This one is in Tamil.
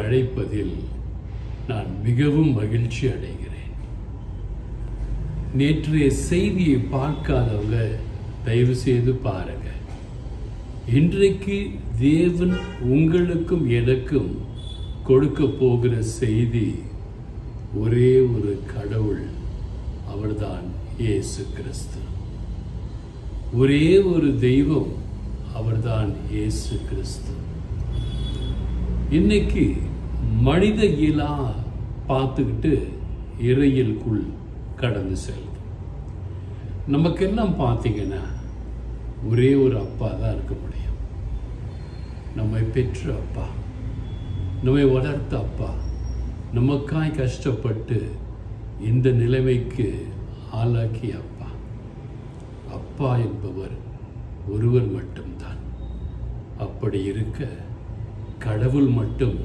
அழைப்பதில் நான் மிகவும் மகிழ்ச்சி அடைகிறேன். நேற்றைய செய்தியை பார்க்காதவங்க தயவு செய்து பாருங்க. இன்றைக்கு தேவன் உங்களுக்கும் எனக்கும் கொடுக்க போகிற செய்தி ஒரே ஒரு கடவுள், அவர்தான் இயேசு கிறிஸ்து. ஒரே ஒரு தெய்வம், அவர்தான் இயேசு கிறிஸ்து. இன்னைக்கு மனித இயலா பார்த்துக்கிட்டு இறையிலுக்குள் கடந்து செல்லுது. நமக்கெல்லாம் பார்த்தீங்கன்னா ஒரே ஒரு அப்பா தான் இருக்க முடியும். நம்மை பெற்ற அப்பா, நம்மை வளர்த்த அப்பா, நமக்காய் கஷ்டப்பட்டு இந்த நிலைமைக்கு ஆளாக்கிய அப்பா. அப்பா என்பவர் ஒருவர் மட்டும்தான். அப்படி இருக்க கடவுள் மட்டும்